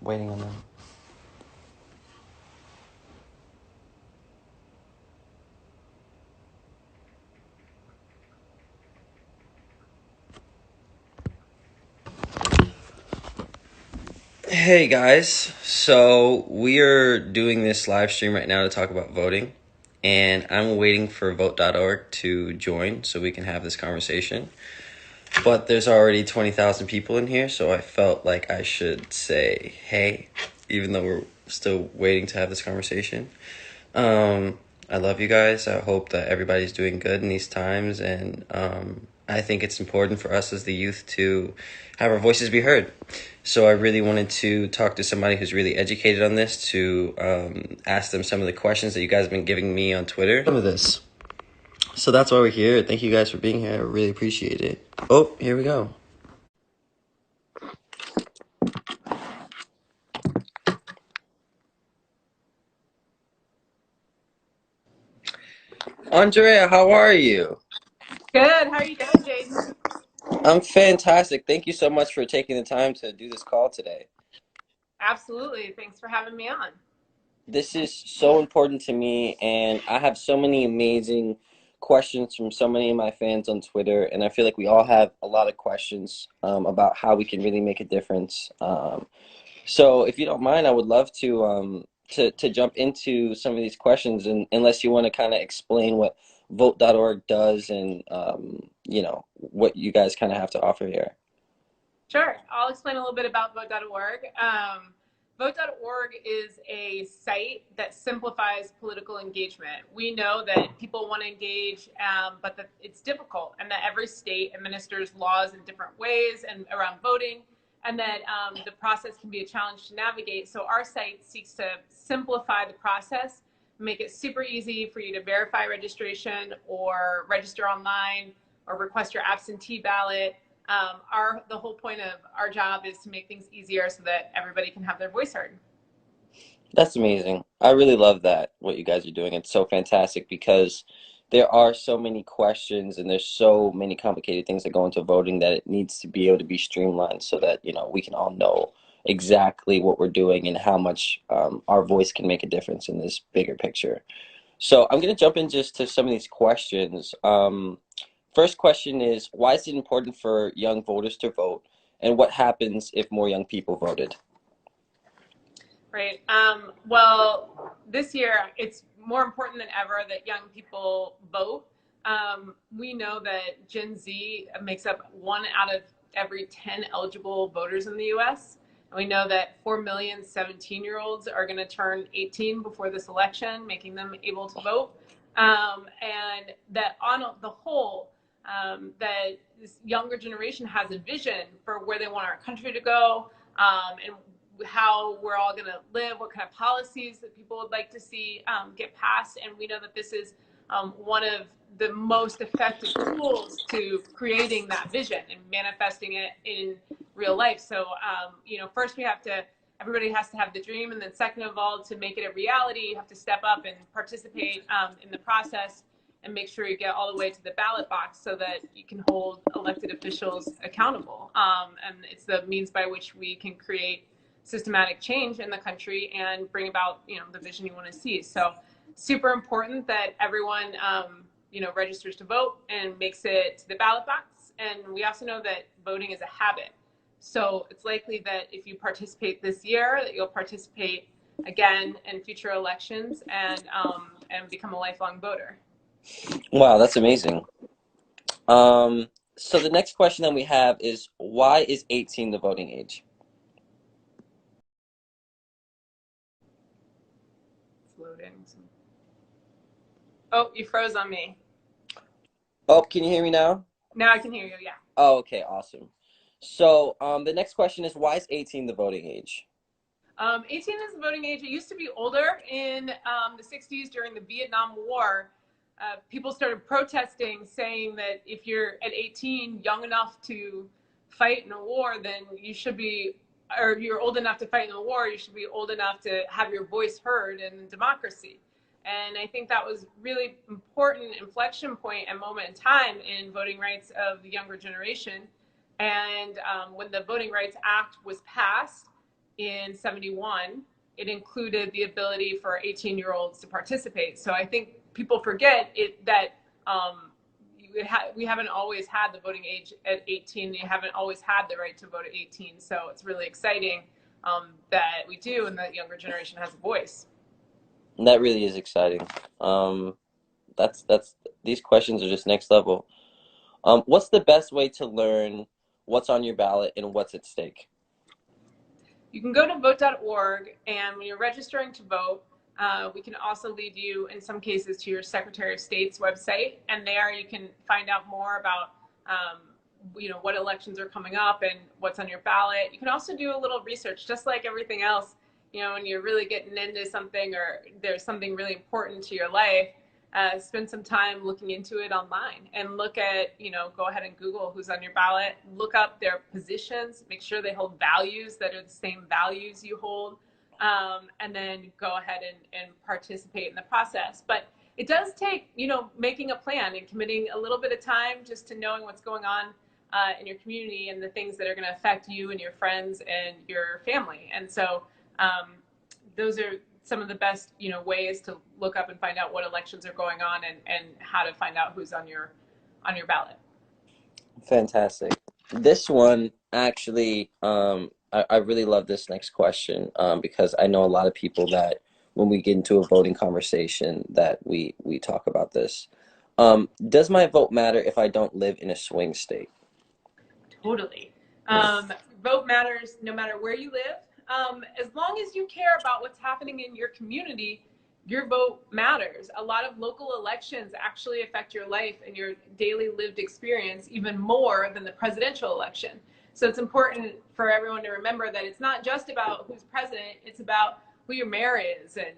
waiting on them. Hey guys, so we are doing this live stream right now to talk about voting, and I'm waiting for Vote.org to join so we can have this conversation. But there's already 20,000 people in here, so I felt like I should say hey, even though we're still waiting to have this conversation. I love you guys. I hope that everybody's doing good in these times, and I think it's important for us as the youth to have our voices be heard. So I really wanted to talk to somebody who's really educated on this to ask them some of the questions that you guys have been giving me on Twitter. Some of this. So that's why we're here. Thank you guys for being here. I really appreciate it. Oh, here we go. Andrea, how are you? Good. How are you doing, Jaden? I'm fantastic. Thank you so much for taking the time to do this call today. Absolutely. Thanks for having me on. This is so important to me, and I have so many amazing questions from so many of my fans on Twitter, and I feel like we all have a lot of questions about how we can really make a difference. So if you don't mind, I would love to jump into some of these questions, and unless you want to kind of explain what Vote.org does and what you guys kind of have to offer here. Sure. I'll explain a little bit about Vote.org. Vote.org is a site that simplifies political engagement. We know that people want to engage, but that it's difficult, and that every state administers laws in different ways and around voting, and that the process can be a challenge to navigate. So our site seeks to simplify the process, make it super easy for you to verify registration or register online or request your absentee ballot. The whole point of our job is to make things easier so that everybody can have their voice heard. That's amazing. I really love that, what you guys are doing. It's so fantastic because there are so many questions and there's so many complicated things that go into voting that it needs to be able to be streamlined so that, we can all know exactly what we're doing and how much our voice can make a difference in this bigger picture. So I'm going to jump in just to some of these questions. First question is, why is it important for young voters to vote, and what happens if more young people voted? Right. Well, this year it's more important than ever that young people vote. We know that Gen Z makes up 1 out of every 10 eligible voters in the US. And we know that 4 million 17-year-olds are going to turn 18 before this election, making them able to vote. And that on the whole, that this younger generation has a vision for where they want our country to go, and how we're all going to live, what kind of policies that people would like to see get passed. And we know that this is one of the most effective tools to creating that vision and manifesting it in real life. So, first everybody has to have the dream. And then second of all, to make it a reality, you have to step up and participate in the process and make sure you get all the way to the ballot box so that you can hold elected officials accountable. And it's the means by which we can create systematic change in the country and bring about the vision you want to see. So super important that everyone registers to vote and makes it to the ballot box. And we also know that voting is a habit, so it's likely that if you participate this year that you'll participate again in future elections and become a lifelong voter. Wow, that's amazing. So the next question that we have is, why is 18 the voting age? It's loading. Oh, you froze on me. Oh, can you hear me now? Now I can hear you. Yeah. Oh, okay, awesome. So the next question is, why is 18 the voting age? 18 is the voting age. It used to be older in the 60s during the Vietnam War. People started protesting, saying that if you're at 18, young enough to fight in a war, then you should be, or you're old enough to fight in a war, you should be old enough to have your voice heard in democracy. And I think that was really important inflection point and moment in time in voting rights of the younger generation. And when the Voting Rights Act was passed, in 71, it included the ability for 18-year-olds to participate. So I think people forget that we haven't always had the voting age at 18. You haven't always had the right to vote at 18. So it's really exciting that we do, and that the younger generation has a voice. That really is exciting. That's these questions are just next level. What's the best way to learn what's on your ballot and what's at stake? You can go to vote.org, and when you're registering to vote, we can also lead you, in some cases, to your Secretary of State's website, and there you can find out more about what elections are coming up and what's on your ballot. You can also do a little research, just like everything else. When you're really getting into something, or there's something really important to your life, spend some time looking into it online, and look at, go ahead and Google who's on your ballot, look up their positions, make sure they hold values that are the same values you hold, and then go ahead and participate in the process. But it does take, making a plan and committing a little bit of time just to knowing what's going on in your community and the things that are going to affect you and your friends and your family. And so those are some of the best, ways to look up and find out what elections are going on, and how to find out who's on your ballot. Fantastic. This one actually, I really love this next question, because I know a lot of people that when we get into a voting conversation that we talk about this. Does my vote matter if I don't live in a swing state? Totally. Vote matters no matter where you live. As long as you care about what's happening in your community, your vote matters. A lot of local elections actually affect your life and your daily lived experience even more than the presidential election. So it's important for everyone to remember that it's not just about who's president, it's about who your mayor is, and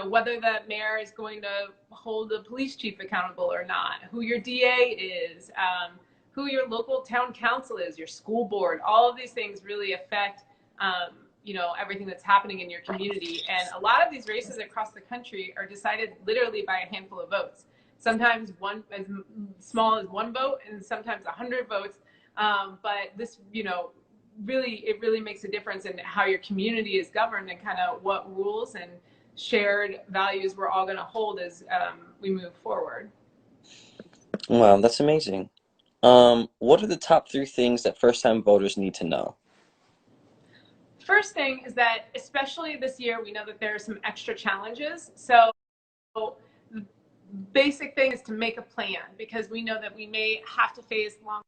whether that mayor is going to hold the police chief accountable or not, who your DA is, who your local town council is, your school board. All of these things really affect everything that's happening in your community. And a lot of these races across the country are decided literally by a handful of votes. Sometimes one as small as one vote, and sometimes 100 votes. But this, it really makes a difference in how your community is governed, and kind of what rules and shared values we're all going to hold as we move forward. Wow, that's amazing. What are the top 3 things that first-time voters need to know? First thing is that, especially this year, we know that there are some extra challenges. So the basic thing is to make a plan, because we know that we may have to face long.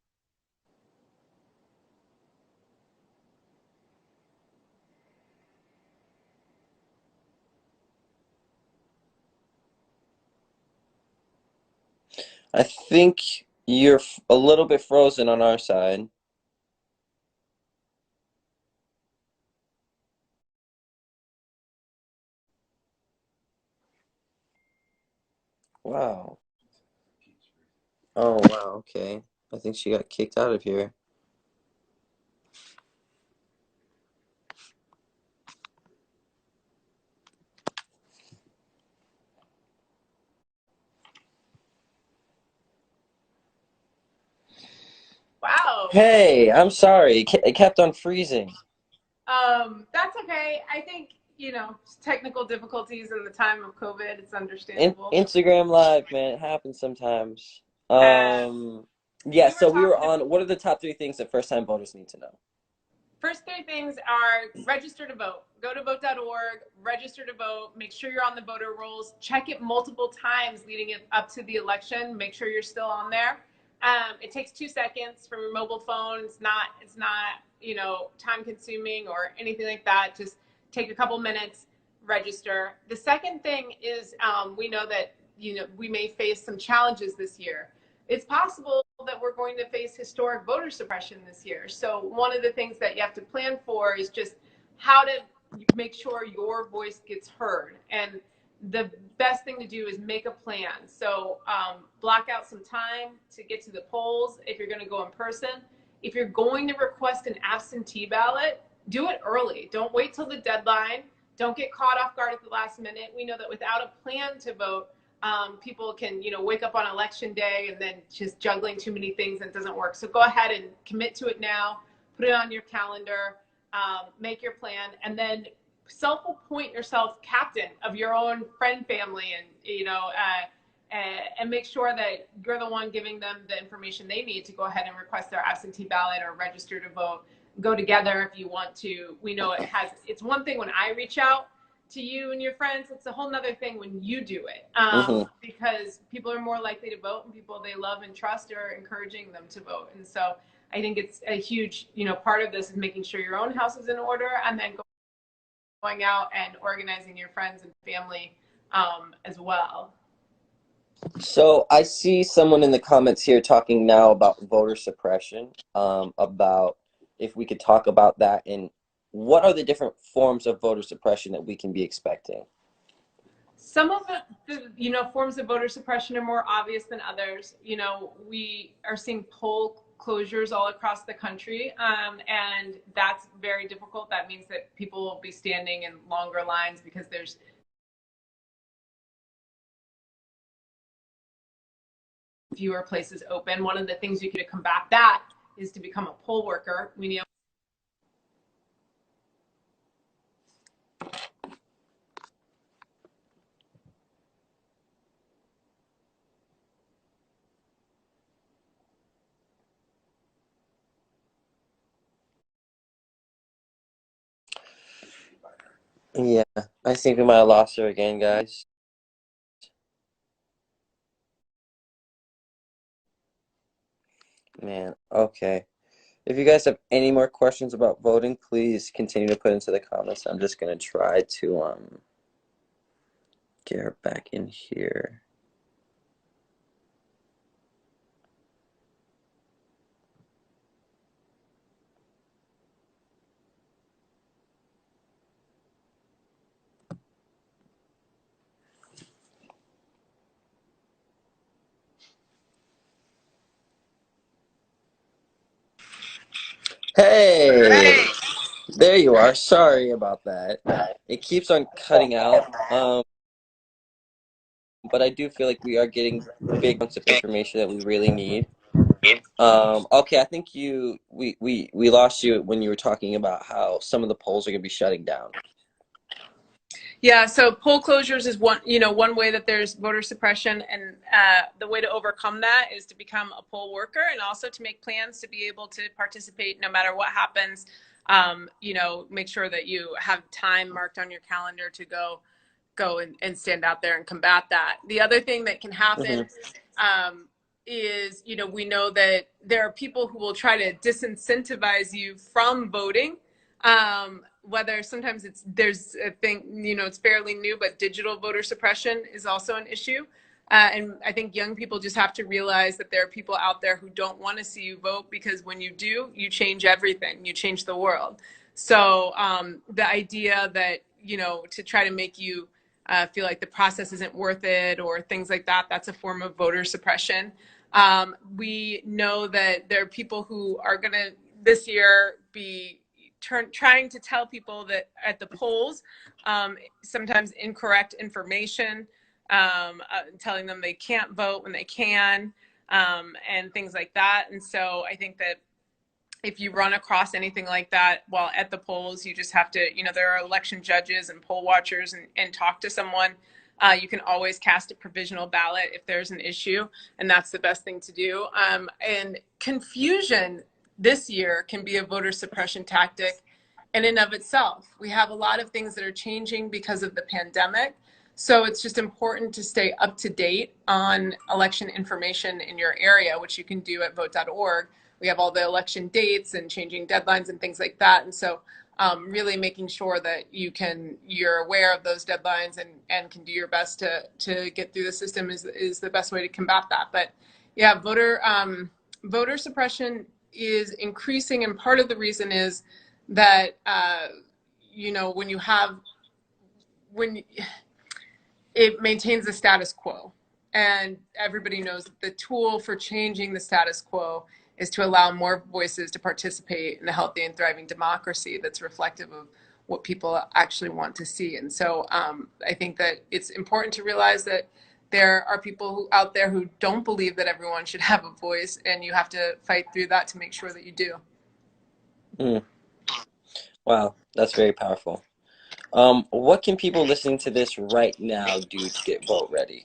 I think you're a little bit frozen on our side. Wow. Oh, wow. Okay. I think she got kicked out of here. Wow. Hey, I'm sorry. It kept on freezing. That's okay. I think, technical difficulties in the time of COVID, it's understandable. Instagram Live, man, it happens sometimes. Uh, Yeah, we were so we were talking on, what are the top 3 things that first-time voters need to know? First 3 things are: register to vote. Go to vote.org, register to vote, make sure you're on the voter rolls, check it multiple times leading it up to the election, make sure you're still on there. It takes 2 seconds from your mobile phone. It's not, time consuming or anything like that. Just take a couple minutes, register. The second thing is, we know that, we may face some challenges this year. It's possible that we're going to face historic voter suppression this year. So one of the things that you have to plan for is just how to make sure your voice gets heard. And the best thing to do is make a plan. So block out some time to get to the polls if you're going to go in person. If you're going to request an absentee ballot, do it early. Don't wait till the deadline. Don't get caught off guard at the last minute. We know that without a plan to vote, people can, wake up on election day and then just juggling too many things, and it doesn't work. So go ahead and commit to it now. Put it on your calendar. make your plan, and then self-appoint yourself captain of your own friend family, and and make sure that you're the one giving them the information they need to go ahead and request their absentee ballot or register to vote. Go together if you want to. We know it's one thing when I reach out to you and your friends, it's a whole nother thing when you do it, because people are more likely to vote, and people they love and trust are encouraging them to vote. And so I think it's a huge, part of this is making sure your own house is in order, and then going out and organizing your friends and family as well. So I see someone in the comments here talking now about voter suppression, about if we could talk about that and what are the different forms of voter suppression that we can be expecting? Some of the forms of voter suppression are more obvious than others. We are seeing poll closures all across the country, and that's very difficult. That means that people will be standing in longer lines because there's fewer places open. One of the things you can do to combat that is to become a poll worker. We know Yeah, I think we might have lost her again, guys. Man, okay. If you guys have any more questions about voting, please continue to put into the comments. I'm just gonna try to get her back in here. Hey, there you are. Sorry about that. It keeps on cutting out. But I do feel like we are getting big chunks of information that we really need. Okay, I think we lost you when you were talking about how some of the polls are going to be shutting down. Yeah, so poll closures is one way that there's voter suppression, and the way to overcome that is to become a poll worker, and also to make plans to be able to participate no matter what happens. Make sure that you have time marked on your calendar to go and stand out there and combat that. The other thing that can happen is, we know that there are people who will try to disincentivize you from voting. Whether sometimes there's a thing, it's fairly new, but digital voter suppression is also an issue. And I think young people just have to realize that there are people out there who don't want to see you vote, because when you do, you change everything. You change the world. So the idea that, to try to make you feel like the process isn't worth it or things like that, that's a form of voter suppression. We know that there are people who are going to this year be trying to tell people that at the polls, sometimes incorrect information, telling them they can't vote when they can, and things like that. And so I think that if you run across anything like that while at the polls, you just have to, there are election judges and poll watchers, and talk to someone. You can always cast a provisional ballot if there's an issue, and that's the best thing to do. And confusion this year can be a voter suppression tactic in and of itself. We have a lot of things that are changing because of the pandemic. So it's just important to stay up to date on election information in your area, which you can do at vote.org. We have all the election dates and changing deadlines and things like that. And so really making sure that you're aware of those deadlines and can do your best to get through the system is the best way to combat that. But yeah, voter suppression is increasing, and part of the reason is that when it maintains the status quo, and everybody knows that the tool for changing the status quo is to allow more voices to participate in a healthy and thriving democracy that's reflective of what people actually want to see. And so I think that it's important to realize that there are people out there who don't believe that everyone should have a voice, and you have to fight through that to make sure that you do. Wow, that's very powerful. What can people listening to this right now do to get vote ready?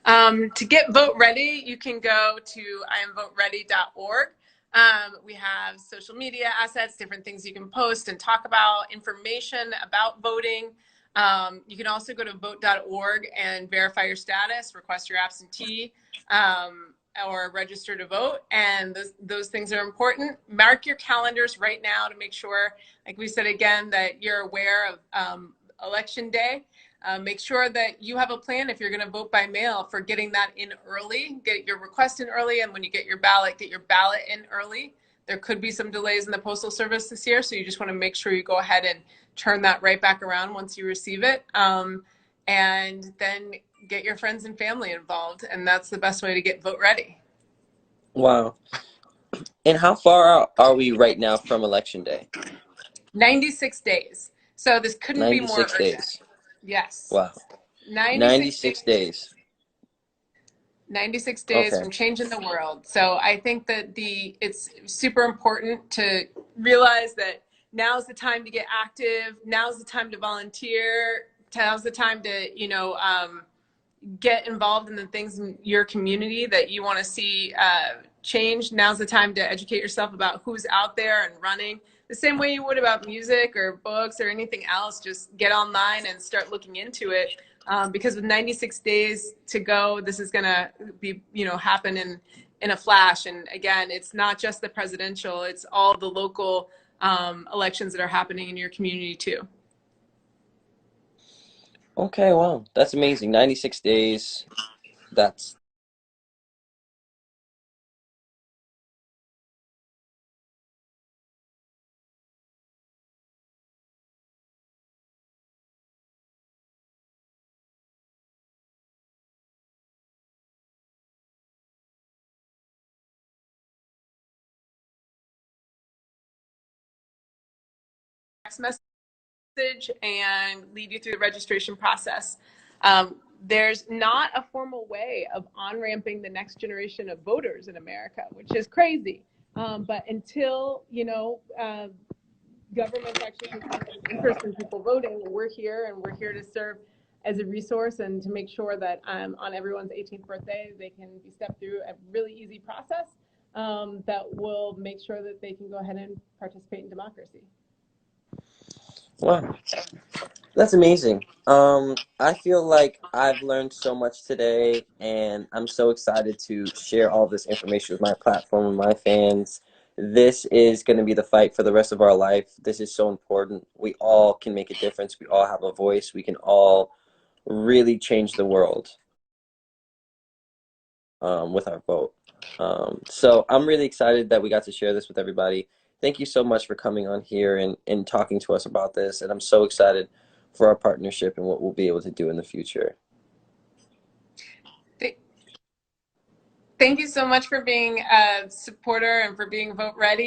To get Vote Ready, you can go to iamvoteready.org. We have social media assets, different things you can post and talk about, information about voting. You can also go to vote.org and verify your status, request your absentee, or register to vote. And those things are important. Mark your calendars right now to make sure, like we said again, that you're aware of election day. Make sure that you have a plan if you're going to vote by mail for getting that in early. Get your request in early, and when you get your ballot in early. There could be some delays in the Postal Service this year, so you just want to make sure you go ahead and turn that right back around once you receive it. And then get your friends and family involved, and that's the best way to get vote ready. Wow. And how far are we right now from election day? 96 days. So this couldn't be more 96 urgent. days. Yes. Wow. 96 96 days. 96 days Okay. from changing the world. So I think that it's super important to realize that now's the time to get active. Now's the time to volunteer. Now's the time to, get involved in the things in your community that you want to see change. Now's the time to educate yourself about who's out there and running. The same way you would about music or books or anything else, just get online and start looking into it. Because with 96 days to go, this is going to be, happen in a flash. And again, it's not just the presidential, it's all the local elections that are happening in your community too. Okay, wow. That's amazing. 96 days. That's Text message and lead you through the registration process. There's not a formal way of on-ramping the next generation of voters in America, which is crazy. But until, governments actually take an interest in people voting, we're here and we're here to serve as a resource and to make sure that on everyone's 18th birthday, they can be stepped through a really easy process that will make sure that they can go ahead and participate in democracy. wow. That's amazing. I feel like I've learned so much today, and I'm so excited to share all this information with my platform and my fans. This is going to be the fight for the rest of our life. This is so important. We all can make a difference. We all have a voice. We can all really change the world with our vote. So I'm really excited that we got to share this with everybody. Thank you so much for coming on here and talking to us about this. And I'm so excited for our partnership and what we'll be able to do in the future. Thank you so much for being a supporter and for being Vote Ready.